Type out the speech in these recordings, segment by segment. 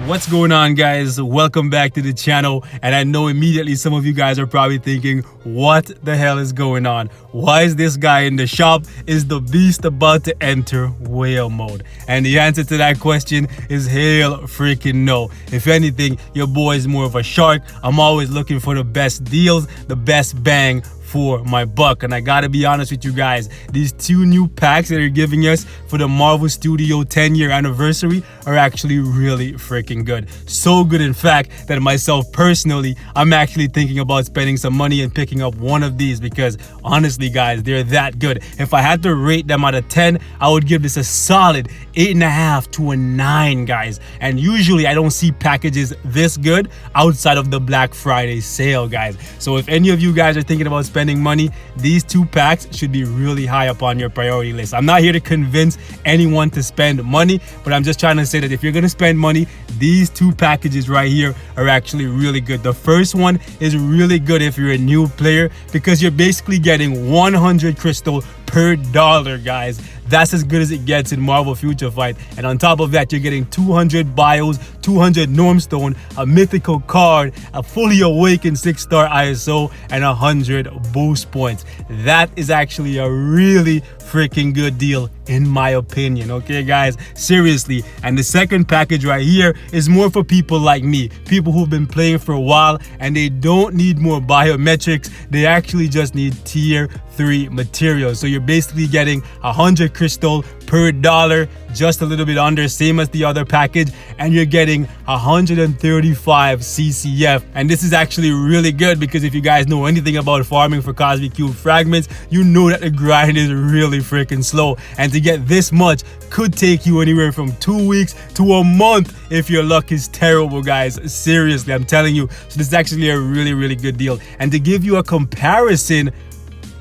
What's going on, guys? Welcome back to the channel. And I know immediately some of you guys are probably thinking, what the hell is going on? Why is this guy in the shop? Is the beast about to enter whale mode? And the answer to that question is hell freaking no. If anything, your boy is more of a shark. I'm always looking for the best deals, the best bang for my buck. And I gotta be honest with you guys, these two new packs that are giving us for the Marvel Studio 10-year anniversary are actually really freaking good. So good, in fact, that myself personally, I'm actually thinking about spending some money and picking up one of these because honestly, guys, they're that good. If I had to rate them out of 10, I would give this a solid 8.5 to a 9, guys. And usually I don't see packages this good outside of the Black Friday sale, guys. So if any of you guys are thinking about spending money, these two packs should be really high up on your priority list. I'm not here to convince anyone to spend money, but I'm just trying to say that if you're going to spend money, these two packages right here are actually really good. The first one is really good if you're a new player because you're basically getting 100 crystal per dollar, guys. That's as good as it gets in Marvel Future Fight. And on top of that, you're getting 200 bios, 200 Normstone, a mythical card, a fully awakened 6-star ISO, and 100 boost points. That is actually a really freaking good deal in my opinion. Okay, guys, seriously. And the second package right here is more for people like me, people who've been playing for a while and they don't need more biometrics. They actually just need tier 3 materials. So you're basically getting 100 crystal per dollar, just a little bit under, same as the other package, and you're getting 135 CCF. And this is actually really good because if you guys know anything about farming for Cosmic Cube fragments, you know that the grind is really freaking slow, and to get this much could take you anywhere from 2 weeks to a month if your luck is terrible, guys. Seriously, I'm telling you. So this is actually a really good deal. And to give you a comparison,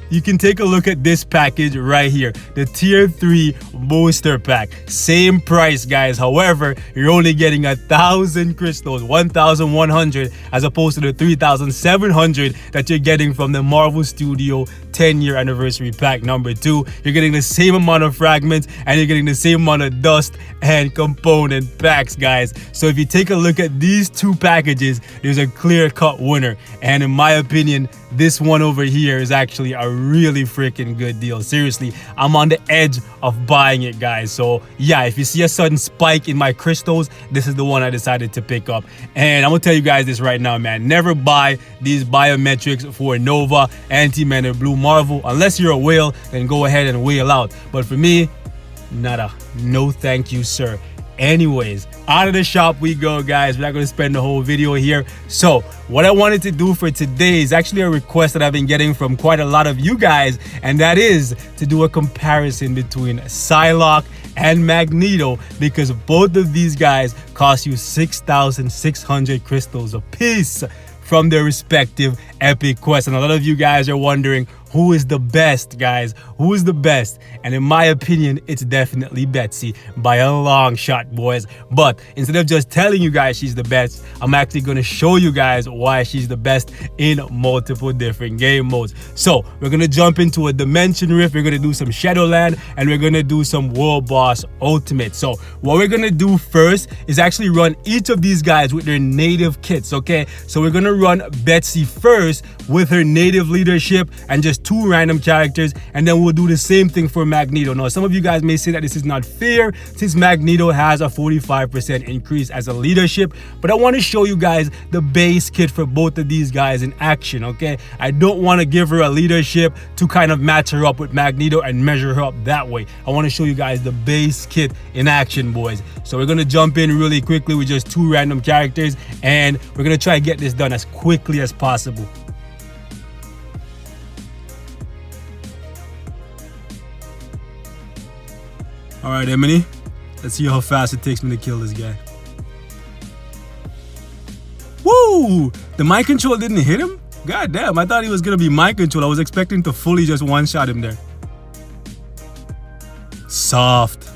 you can take a look at this package right here, the tier 3 booster pack. Same price, guys. However, you're only getting 1,000 crystals, 1,100, as opposed to the 3,700 that you're getting from the Marvel Studio 10-year anniversary pack number 2. You're getting the same amount of fragments and you're getting the same amount of dust and component packs, guys. So if you take a look at these two packages, there's a clear-cut winner. And in my opinion, this one over here is actually a really freaking good deal. Seriously, I'm on the edge of buying it, guys. So yeah, if you see a sudden spike in my crystals, this is the one I decided to pick up. And I'm gonna tell you guys this right now, man, never buy these biometrics for Nova, Anti-Man, or Blue Marvel. Unless you're a whale, then go ahead and whale out. But for me, nada, no thank you, sir. Anyways, out of the shop we go, guys. We're not going to spend the whole video here. So what I wanted to do for today is actually a request that I've been getting from quite a lot of you guys, and that is to do a comparison between Psylocke and Magneto, because both of these guys cost you 6,600 crystals a piece from their respective epic quests. And a lot of you guys are wondering, who is the best, guys? Who is the best? And in my opinion, it's definitely Betsy by a long shot, boys. But instead of just telling you guys she's the best, I'm actually going to show you guys why she's the best in multiple different game modes. So we're going to jump into a Dimension Rift, we're going to do some Shadowland, and we're going to do some World Boss Ultimate. So what we're going to do first is actually run each of these guys with their native kits, okay? So we're going to run Betsy first with her native leadership and just 2 random characters, and then we'll do the same thing for Magneto. Now, some of you guys may say that this is not fair since Magneto has a 45% increase as a leadership, but I want to show you guys the base kit for both of these guys in action, okay? I don't want to give her a leadership to kind of match her up with Magneto and measure her up that way. I want to show you guys the base kit in action, boys. So we're going to jump in really quickly with just 2 random characters, and we're going to try to get this done as quickly as possible. All right, Emily, let's see how fast it takes me to kill this guy. Woo! The mind control didn't hit him? God damn, I thought he was going to be mind control. I was expecting to fully just one-shot him there. Soft.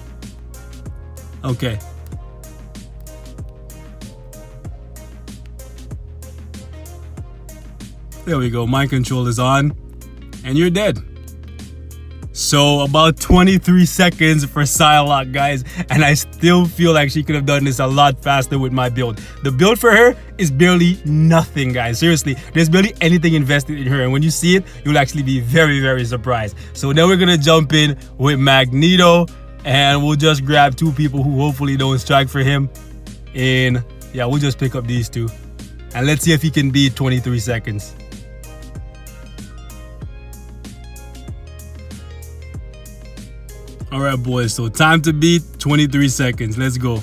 Okay. There we go. Mind control is on. And you're dead. So about 23 seconds for Psylocke, guys, and I still feel like she could have done this a lot faster with my build. The build for her is barely nothing, guys. Seriously, there's barely anything invested in her, and when you see it, you'll actually be very, very surprised. So then we're gonna jump in with Magneto, and we'll just grab two people who hopefully don't strike for him. And yeah, we'll just pick up these two, and let's see if he can beat 23 seconds. All right, boys, so time to beat 23 seconds. Let's go.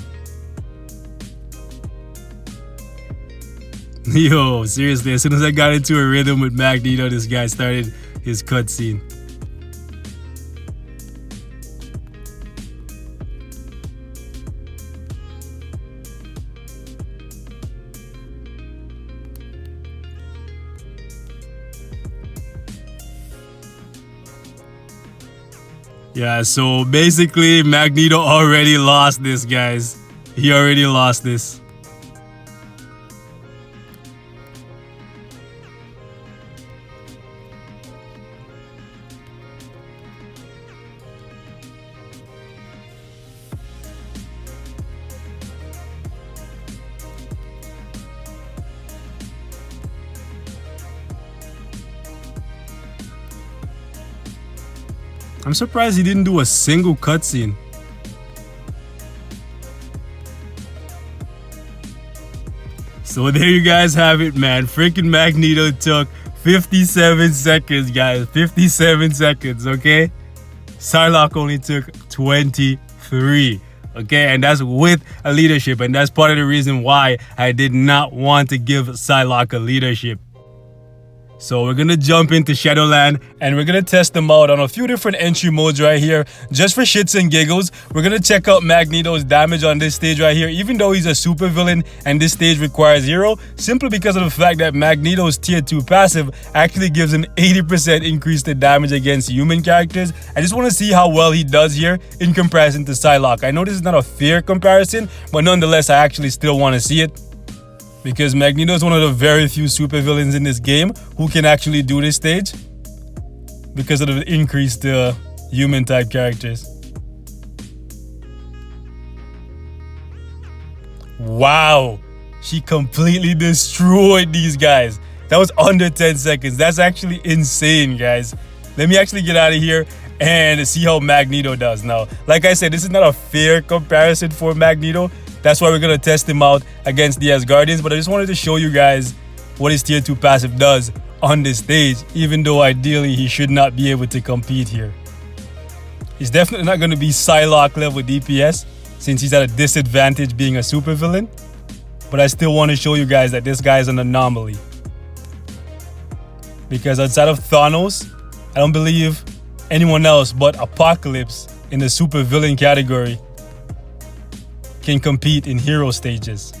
Yo, seriously, as soon as I got into a rhythm with Magneto, this guy started his cutscene. Yeah, so basically Magneto already lost this, guys. He already lost this. I'm surprised he didn't do a single cutscene. So there you guys have it, man. Freaking Magneto took 57 seconds, guys. 57 seconds, okay? Psylocke only took 23. Okay, and that's with a leadership, and that's part of the reason why I did not want to give Psylocke a leadership. So we're gonna jump into Shadowland, and we're gonna test them out on a few different entry modes right here, just for shits and giggles. We're gonna check out Magneto's damage on this stage right here, even though he's a super villain and this stage requires 0, simply because of the fact that Magneto's tier 2 passive actually gives him 80% increase to damage against human characters. I just want to see how well he does here in comparison to Psylocke. I know this is not a fair comparison, but nonetheless I actually still want to see it, because Magneto is one of the very few supervillains in this game who can actually do this stage because of the increased human type characters. Wow, she completely destroyed these guys. That was under 10 seconds. That's actually insane, guys. Let me actually get out of here and see how Magneto does now. Like I said, this is not a fair comparison for Magneto. That's why we're going to test him out against the Asgardians. But I just wanted to show you guys what his tier 2 passive does on this stage, even though ideally he should not be able to compete here. He's definitely not going to be Psylocke level DPS, since he's at a disadvantage being a supervillain. But I still want to show you guys that this guy is an anomaly. Because outside of Thanos, I don't believe anyone else but Apocalypse in the supervillain category can compete in hero stages.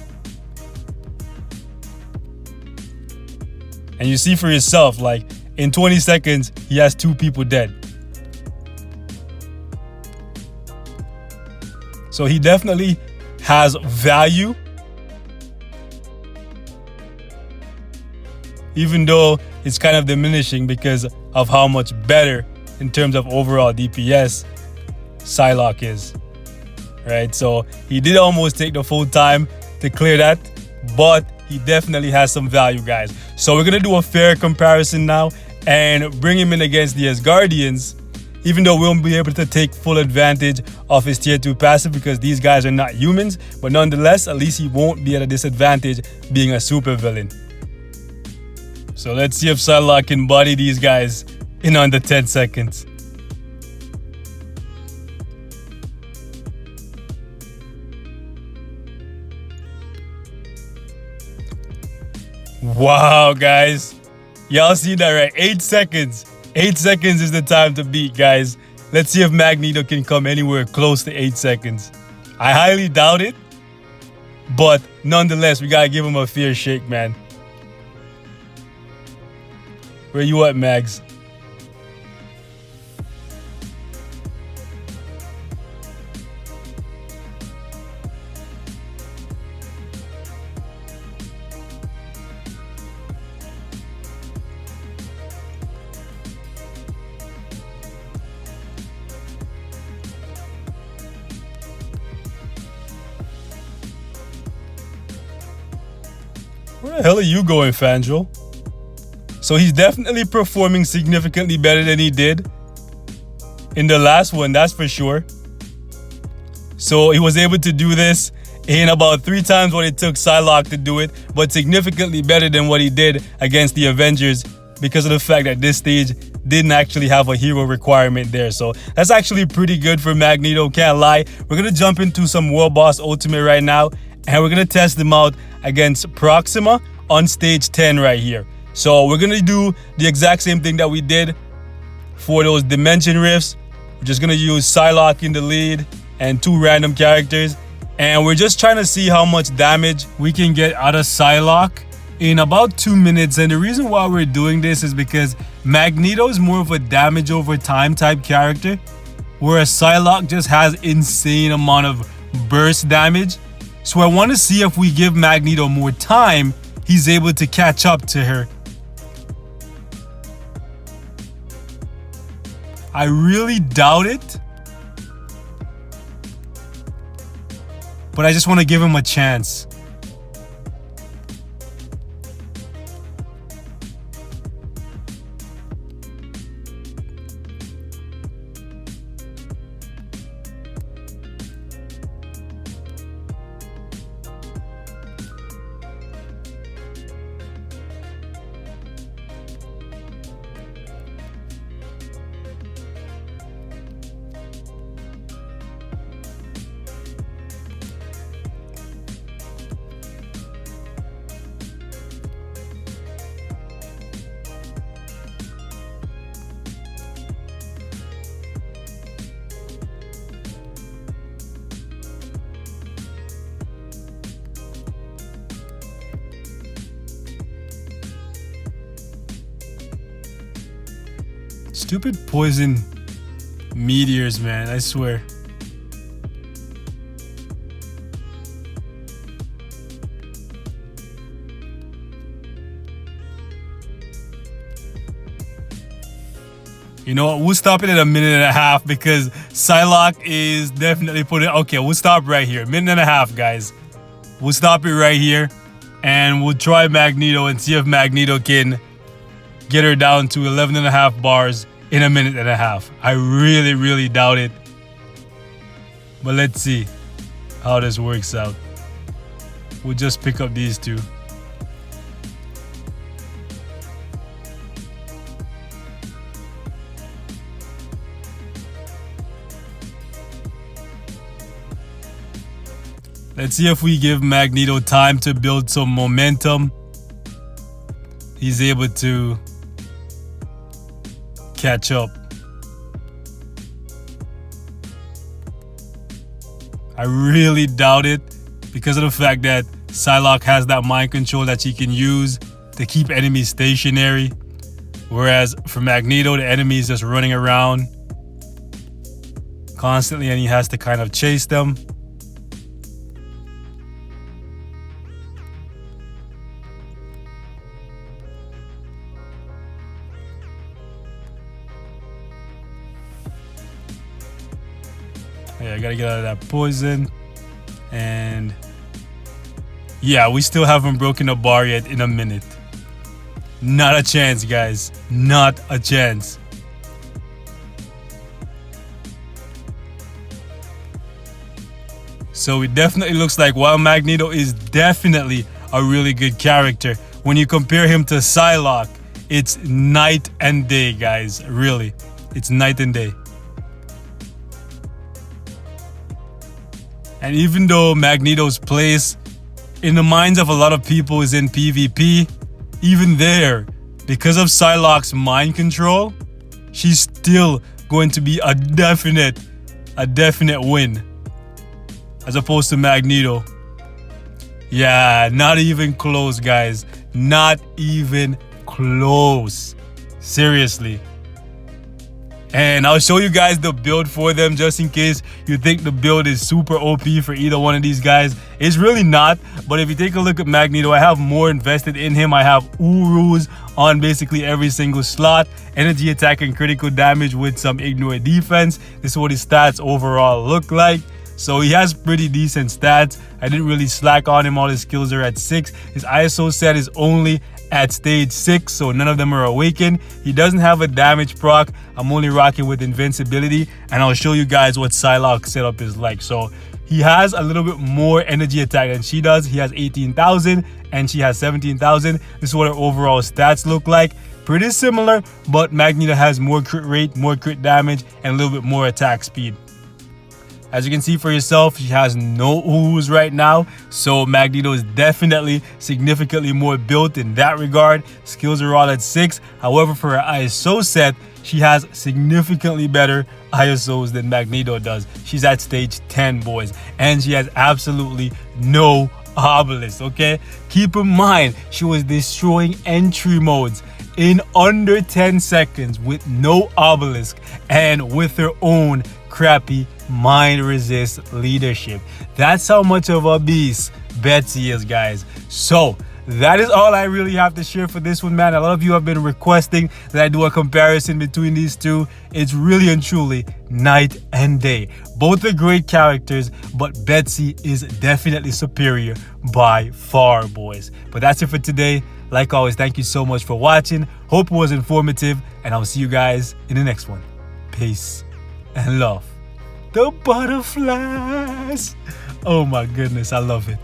And you see for yourself, like in 20 seconds, he has 2 people dead. So he definitely has value, even though it's kind of diminishing because of how much better in terms of overall DPS Psylocke is. Right, so he did almost take the full time to clear that, but he definitely has some value, guys. So we're gonna do a fair comparison now and bring him in against the Asgardians, even though we won't be able to take full advantage of his tier 2 passive because these guys are not humans, but nonetheless, at least he won't be at a disadvantage being a supervillain. So let's see if Psylocke can body these guys in under 10 seconds. Wow, guys. Y'all see that, right? 8 seconds. 8 seconds is the time to beat, guys. Let's see if Magneto can come anywhere close to 8 seconds. I highly doubt it, but nonetheless, we gotta give him a fair shake, man. Where you at, Mags? Where the hell are you going, Fangel? So he's definitely performing significantly better than he did in the last one, that's for sure. So he was able to do this in about 3 times what it took Psylocke to do it, but significantly better than what he did against the Avengers because of the fact that this stage didn't actually have a hero requirement there. So that's actually pretty good for Magneto, can't lie. We're going to jump into some World Boss Ultimate right now, and we're going to test them out against Proxima on stage 10 right here. So we're going to do the exact same thing that we did for those Dimension Rifts. We're just going to use Psylocke in the lead and 2 random characters. And we're just trying to see how much damage we can get out of Psylocke in about 2 minutes. And the reason why we're doing this is because Magneto is more of a damage over time type character, whereas Psylocke just has insane amount of burst damage. So I want to see if we give Magneto more time, he's able to catch up to her. I really doubt it, but I just want to give him a chance. Stupid poison meteors, man, I swear. You know what, we'll stop it at a minute and a half because Psylocke is definitely putting... Okay, we'll stop right here. Minute and a half, guys. We'll stop it right here and we'll try Magneto and see if Magneto can get her down to 11 and a half bars in a minute and a half. I really, really doubt it. But let's see how this works out. We'll just pick up these 2. Let's see if we give Magneto time to build some momentum. He's able to catch up. I really doubt it because of the fact that Psylocke has that mind control that she can use to keep enemies stationary. Whereas for Magneto, the enemy is just running around constantly and he has to kind of chase them. Yeah, I gotta get out of that poison. And yeah, we still haven't broken a bar yet in a minute. Not a chance, guys. Not a chance. So it definitely looks like while Magneto is definitely a really good character, when you compare him to Psylocke, it's night and day, guys. Really, it's night and day. And even though Magneto's place in the minds of a lot of people is in PvP, even there, because of Psylocke's mind control, she's still going to be a definite win. As opposed to Magneto. Yeah, not even close, guys. Not even close. Seriously. And I'll show you guys the build for them just in case you think the build is super OP for either one of these guys. It's really not, but if you take a look at Magneto, I have more invested in him. I have Urus on basically every single slot, energy attack and critical damage with some ignore defense. This is what his stats overall look like. So he has pretty decent stats. I didn't really slack on him. All his skills are at 6. His ISO set is only at stage 6, so none of them are awakened. He doesn't have a damage proc. I'm only rocking with invincibility, and I'll show you guys what Psylocke setup is like. So he has a little bit more energy attack than she does. He has 18,000 and she has 17,000. This is what her overall stats look like. Pretty similar, but Magneto has more crit rate, more crit damage, and a little bit more attack speed. As you can see for yourself, she has no ooze right now, so Magneto is definitely significantly more built in that regard. Skills are all at 6. However, for her ISO set, she has significantly better ISOs than Magneto does. She's at stage 10, boys, and she has absolutely no obelisk, okay? Keep in mind, she was destroying entry modes in under 10 seconds with no obelisk and with her own crappy mind resist leadership. That's how much of a beast Betsy is, guys. So that is all I really have to share for this one, man. A lot of you have been requesting that I do a comparison between these two. It's really and truly night and day. Both are great characters, but Betsy is definitely superior by far, boys. But that's it for today. Like always, thank you so much for watching. Hope it was informative, and I'll see you guys in the next one. Peace and love. The butterflies. Oh my goodness, I love it.